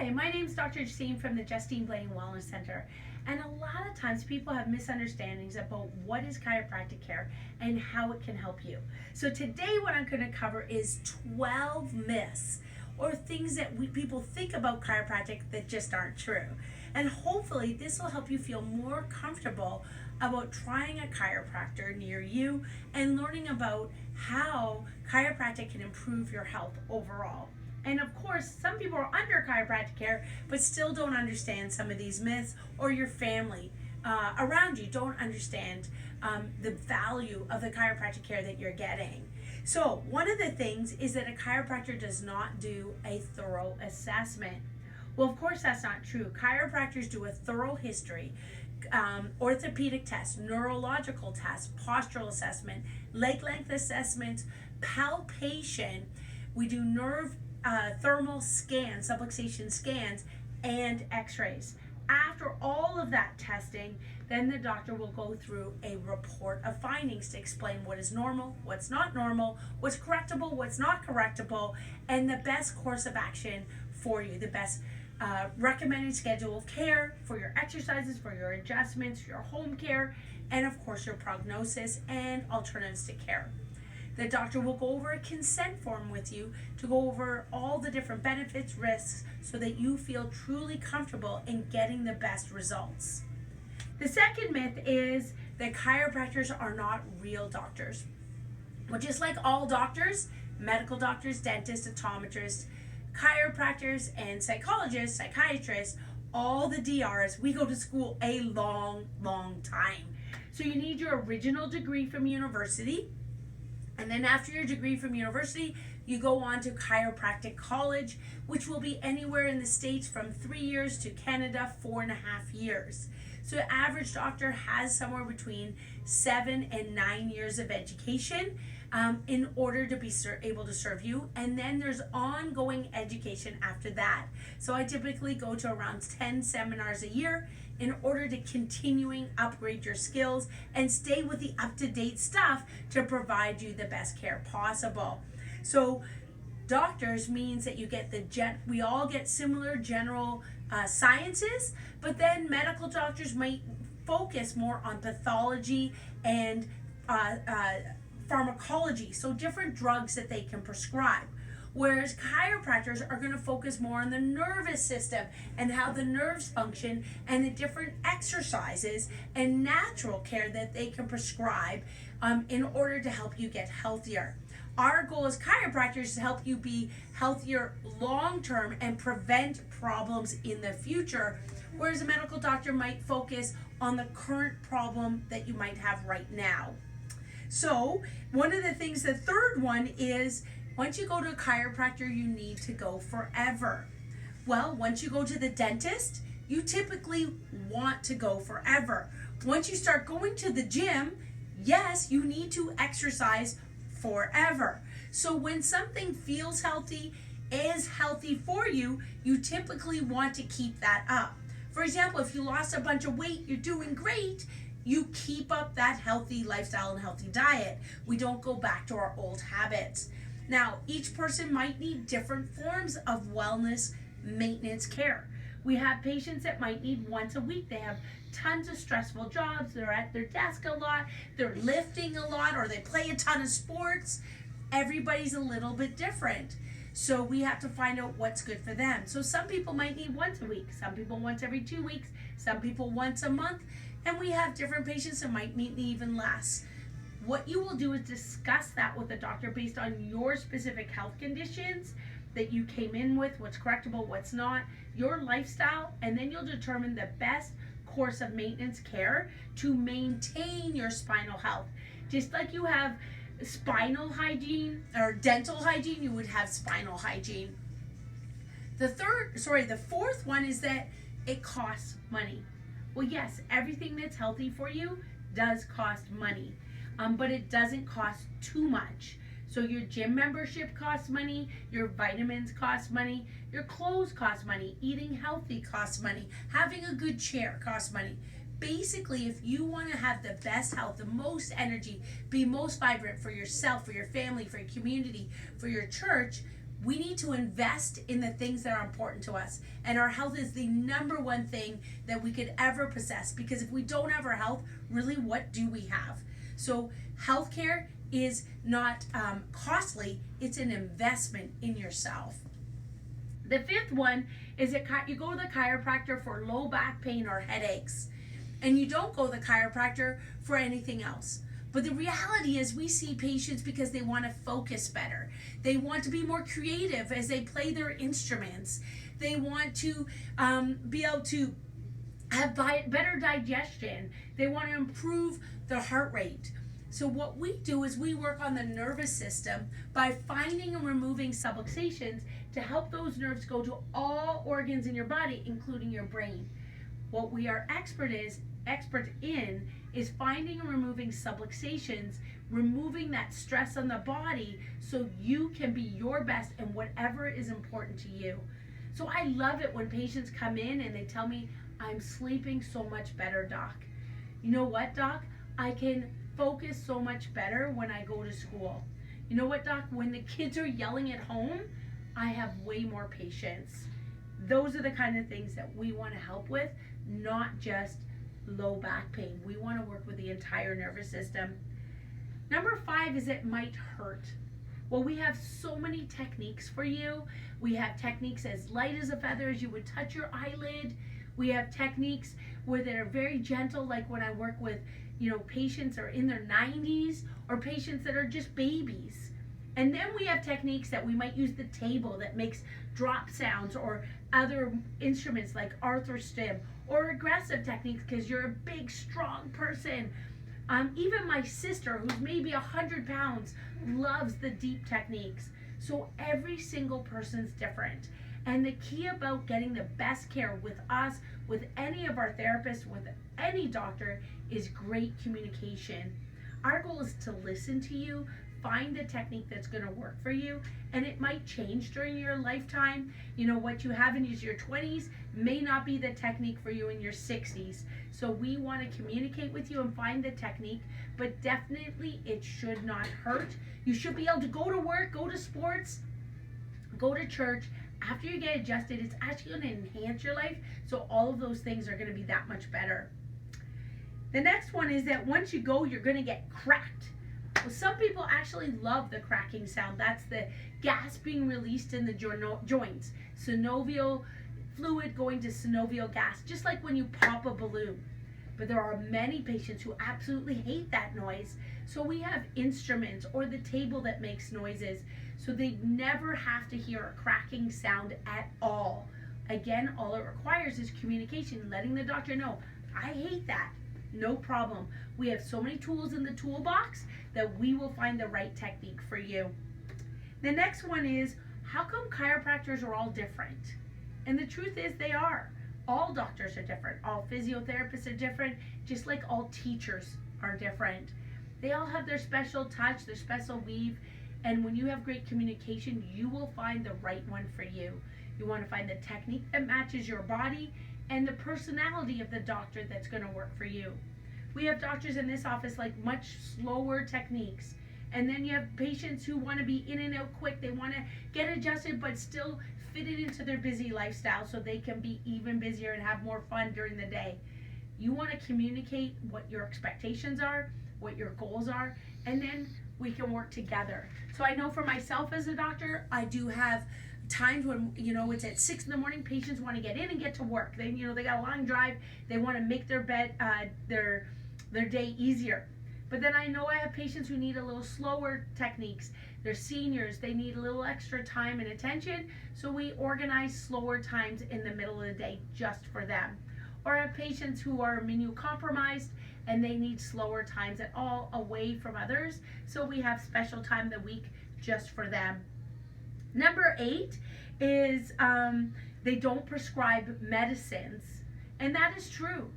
Hi, my name is Dr. Justine from the Justine Blainey Wellness Center. And a lot of times people have misunderstandings about what is chiropractic care and how it can help you. So today what I'm going to cover is 12 myths or things that people think about chiropractic that just aren't true. And hopefully this will help you feel more comfortable about trying a chiropractor near you and learning about how chiropractic can improve your health overall. And of course, some people are under chiropractic care but still don't understand some of these myths, or your family around you don't understand the value of the chiropractic care that you're getting. So one of the things is that a chiropractor does not do a thorough assessment. Well, of course that's not true. Chiropractors do a thorough history, orthopedic tests, neurological tests, postural assessment, leg length assessments, palpation. We do nerve thermal scans, subluxation scans, and x-rays. After all of that testing, then the doctor will go through a report of findings to explain what is normal, what's not normal, what's correctable, what's not correctable, and the best course of action for you, the best recommended schedule of care for your exercises, for your adjustments, your home care, and of course your prognosis and alternatives to care. The doctor will go over a consent form with you to go over all the different benefits, risks, so that you feel truly comfortable in getting the best results. The second myth is that chiropractors are not real doctors. Well, just like all doctors, medical doctors, dentists, optometrists, chiropractors, and psychologists, psychiatrists, all the DRs, we go to school a long time. So you need your original degree from university. And then after your degree from university, you go on to chiropractic college, which will be anywhere in the States from 3 years to Canada, 4.5 years. So the average doctor has somewhere between 7 and 9 years of education in order to be able to serve you. And then there's ongoing education after that. So I typically go to around 10 seminars a year in order to continuing upgrade your skills and stay with the up-to-date stuff to provide you the best care possible. So doctors means that you get we all get similar general sciences, but then medical doctors might focus more on pathology and pharmacology, so different drugs that they can prescribe. Whereas chiropractors are going to focus more on the nervous system and how the nerves function and the different exercises and natural care that they can prescribe in order to help you get healthier. Our goal as chiropractors is to help you be healthier long term and prevent problems in the future, whereas a medical doctor might focus on the current problem that you might have right now. So one of the things, the third one is, once you go to a chiropractor, you need to go forever. Well, once you go to the dentist, you typically want to go forever. Once you start going to the gym, yes, you need to exercise forever. So when something feels healthy, is healthy for you, you typically want to keep that up. For example, if you lost a bunch of weight, you're doing great. You keep up that healthy lifestyle and healthy diet. We don't go back to our old habits. Now, each person might need different forms of wellness maintenance care. We have patients that might need once a week. They have tons of stressful jobs. They're at their desk a lot. They're lifting a lot, or they play a ton of sports. Everybody's a little bit different. So we have to find out what's good for them. So some people might need once a week. Some people once every 2 weeks. Some people once a month. And we have different patients that might need even less. What you will do is discuss that with the doctor based on your specific health conditions that you came in with, what's correctable, what's not, your lifestyle, and then you'll determine the best course of maintenance care to maintain your spinal health. Just like you have spinal hygiene or dental hygiene, you would have spinal hygiene. The fourth one is that it costs money. Well, yes, everything that's healthy for you does cost money. But it doesn't cost too much. So your gym membership costs money, your vitamins cost money, your clothes cost money, eating healthy costs money, having a good chair costs money. Basically, if you want to have the best health, the most energy, be most vibrant for yourself, for your family, for your community, for your church, We need to invest in the things that are important to us. And our health is the number one thing that we could ever possess, because if we don't have our health, really, what do we have? So healthcare is not costly, it's an investment in yourself. The fifth one is that you go to the chiropractor for low back pain or headaches, and you don't go to the chiropractor for anything else. But the reality is, we see patients because they want to focus better. They want to be more creative as they play their instruments. They want to be able to have better digestion. They want to improve their heart rate. So what we do is we work on the nervous system by finding and removing subluxations to help those nerves go to all organs in your body, including your brain. What we are expert in is finding and removing subluxations, removing that stress on the body so you can be your best in whatever is important to you. So I love it when patients come in and they tell me, I'm sleeping so much better, doc. You know what, doc? I can focus so much better when I go to school. You know what, doc? When the kids are yelling at home, I have way more patience. Those are the kind of things that we want to help with, not just low back pain. We want to work with the entire nervous system. Number 5 is it might hurt. Well, we have so many techniques for you. We have techniques as light as a feather, as you would touch your eyelid. We have techniques where they're very gentle, like when I work with, patients are in their 90s or patients that are just babies. And then we have techniques that we might use the table that makes drop sounds, or other instruments like arthrostim, or aggressive techniques because you're a big, strong person. Even my sister, who's maybe 100 pounds, loves the deep techniques. So every single person's different. And the key about getting the best care with us, with any of our therapists, with any doctor, is great communication. Our goal is to listen to you, find the technique that's going to work for you, and it might change during your lifetime. What you have in your 20s may not be the technique for you in your 60s. So we want to communicate with you and find the technique, but definitely it should not hurt. You should be able to go to work, go to sports, go to church. After you get adjusted, it's actually going to enhance your life. So all of those things are going to be that much better. The next one is that once you go, you're going to get cracked. Well, some people actually love the cracking sound. That's the gas being released in the joints. Synovial fluid going to synovial gas, just like when you pop a balloon. But there are many patients who absolutely hate that noise. So we have instruments or the table that makes noises, so they never have to hear a cracking sound at all. Again, all it requires is communication, letting the doctor know, I hate that. No problem. We have so many tools in the toolbox that we will find the right technique for you. The next one is, how come chiropractors are all different? And the truth is, they are. All doctors are different. All physiotherapists are different, just like all teachers are different. They all have their special touch, their special weave, and when you have great communication, you will find the right one for you. You want to find the technique that matches your body and the personality of the doctor that's going to work for you. We have doctors in this office like much slower techniques. And then you have patients who want to be in and out quick. They want to get adjusted but still fit it into their busy lifestyle so they can be even busier and have more fun during the day. You want to communicate what your expectations are, what your goals are, and then we can work together. So I know for myself as a doctor, I do have times when it's at 6 in the morning, patients want to get in and get to work. They they got a long drive, they want to make their bed their day easier. But then I know I have patients who need a little slower techniques. They're seniors, they need a little extra time and attention, so we organize slower times in the middle of the day just for them. Or I have patients who are immunocompromised and they need slower times at all away from others, so we have special time of the week just for them. Number 8 is they don't prescribe medicines, and that is true.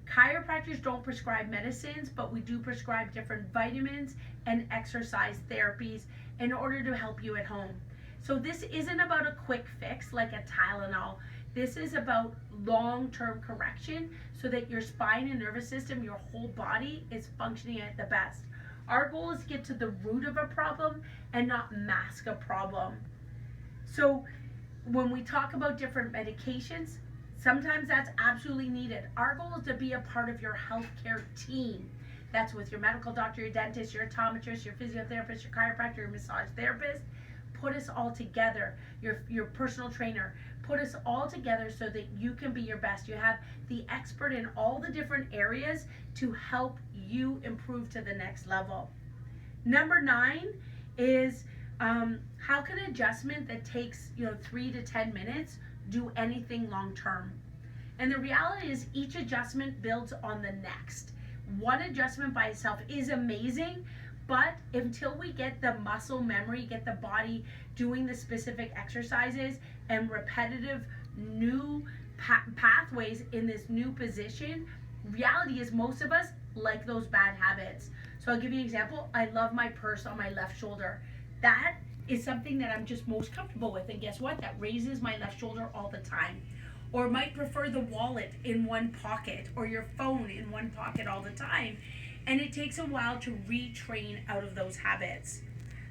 Chiropractors don't prescribe medicines, but we do prescribe different vitamins and exercise therapies in order to help you at home. So this isn't about a quick fix like a Tylenol. This is about long-term correction so that your spine and nervous system, your whole body, is functioning at the best. Our goal is to get to the root of a problem and not mask a problem. So when we talk about different medications, sometimes that's absolutely needed. Our goal is to be a part of your healthcare team. That's with your medical doctor, your dentist, your optometrist, your physiotherapist, your chiropractor, your massage therapist. Put us all together, your personal trainer. Put us all together so that you can be your best. You have the expert in all the different areas to help you improve to the next level. Number 9 is how can adjustment that takes 3 to 10 minutes do anything long term? And the reality is each adjustment builds on the next. One adjustment by itself is amazing, but until we get the muscle memory, get the body doing the specific exercises and repetitive new pathways in this new position, reality is most of us like those bad habits. So I'll give you an example. I love my purse on my left shoulder. That is something that I'm just most comfortable with. And guess what? That raises my left shoulder all the time. Or might prefer the wallet in one pocket or your phone in one pocket all the time. And it takes a while to retrain out of those habits.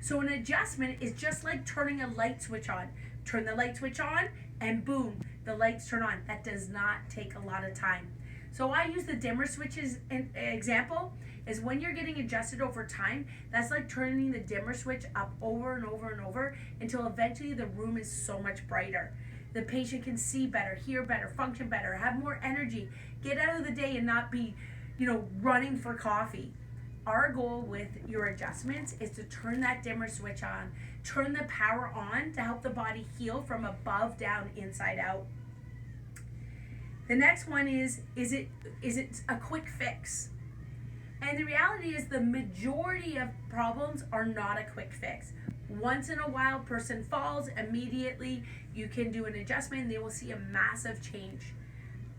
So an adjustment is just like turning a light switch on. Turn the light switch on and boom, the lights turn on. That does not take a lot of time. So I use the dimmer switches example is when you're getting adjusted over time, that's like turning the dimmer switch up over and over and over until eventually the room is so much brighter. The patient can see better, hear better, function better, have more energy, get out of the day and not be, running for coffee. Our goal with your adjustments is to turn that dimmer switch on, turn the power on to help the body heal from above, down, inside out. The next one is it a quick fix? And the reality is the majority of problems are not a quick fix. Once in a while, person falls, immediately you can do an adjustment and they will see a massive change.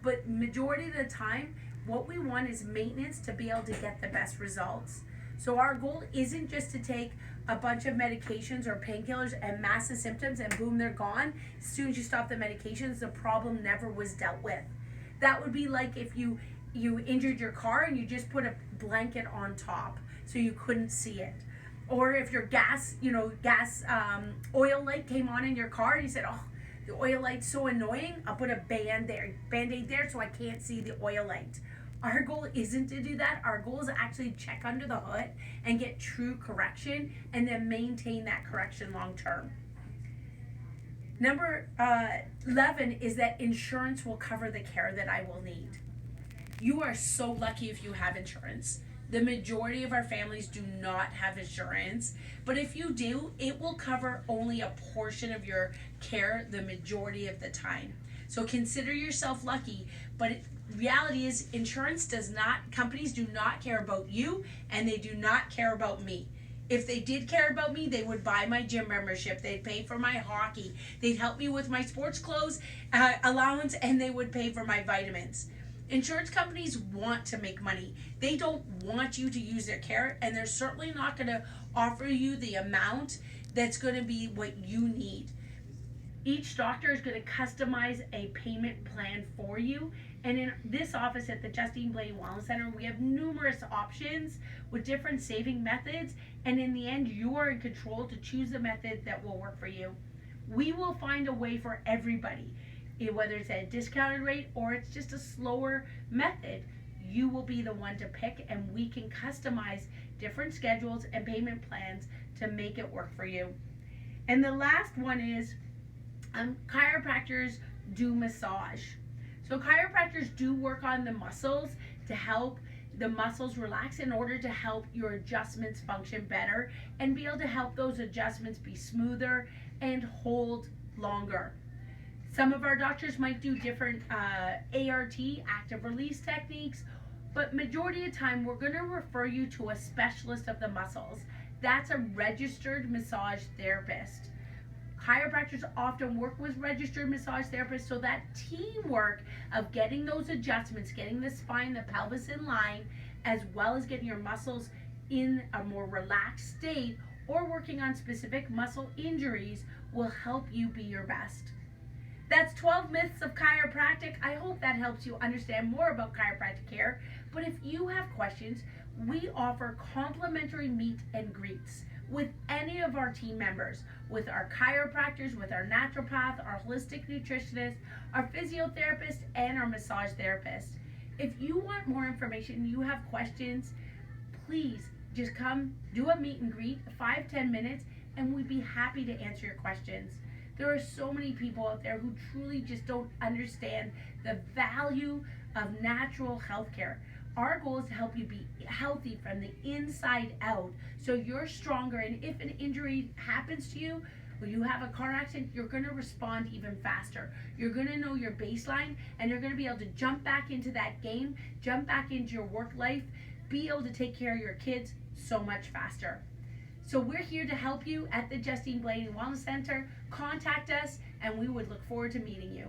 But majority of the time, what we want is maintenance to be able to get the best results. So our goal isn't just to take a bunch of medications or painkillers and mask the symptoms and boom, they're gone. As soon as you stop the medications, the problem never was dealt with. That would be like if you injured your car and you just put a blanket on top so you couldn't see it. Or if your gas oil light came on in your car and you said, oh, the oil light's so annoying, I'll put a band-aid there so I can't see the oil light. Our goal isn't to do that. Our goal is to actually check under the hood and get true correction and then maintain that correction long term. Number 11 is that insurance will cover the care that I will need. You are so lucky if you have insurance. The majority of our families do not have insurance, but if you do, it will cover only a portion of your care the majority of the time. So consider yourself lucky, but reality is companies do not care about you and they do not care about me. If they did care about me, they would buy my gym membership, they'd pay for my hockey, they'd help me with my sports clothes allowance, and they would pay for my vitamins. Insurance companies want to make money. They don't want you to use their care, and they're certainly not going to offer you the amount that's going to be what you need. Each doctor is going to customize a payment plan for you. And in this office at the Justine Blainey Wellness Center, we have numerous options with different saving methods. And in the end, you are in control to choose the method that will work for you. We will find a way for everybody. Whether it's at a discounted rate or it's just a slower method, you will be the one to pick, and we can customize different schedules and payment plans to make it work for you. And the last one is chiropractors do massage. So chiropractors do work on the muscles to help the muscles relax in order to help your adjustments function better and be able to help those adjustments be smoother and hold longer. Some of our doctors might do different ART, active release techniques, but majority of the time we're going to refer you to a specialist of the muscles. That's a registered massage therapist. Chiropractors often work with registered massage therapists, so that teamwork of getting those adjustments, getting the spine, the pelvis in line, as well as getting your muscles in a more relaxed state or working on specific muscle injuries will help you be your best. That's 12 myths of chiropractic. I hope that helps you understand more about chiropractic care. But if you have questions, we offer complimentary meet and greets with any of our team members, with our chiropractors, with our naturopath, our holistic nutritionist, our physiotherapist, and our massage therapist. If you want more information, you have questions, please just come do a meet and greet, 5-10 minutes, and we'd be happy to answer your questions. There are so many people out there who truly just don't understand the value of natural healthcare. Our goal is to help you be healthy from the inside out so you're stronger, and if an injury happens to you or you have a car accident, you're going to respond even faster. You're going to know your baseline, and you're going to be able to jump back into that game, jump back into your work life, be able to take care of your kids so much faster. So we're here to help you at the Justine Blainey Wellness Center. Contact us, and we would look forward to meeting you.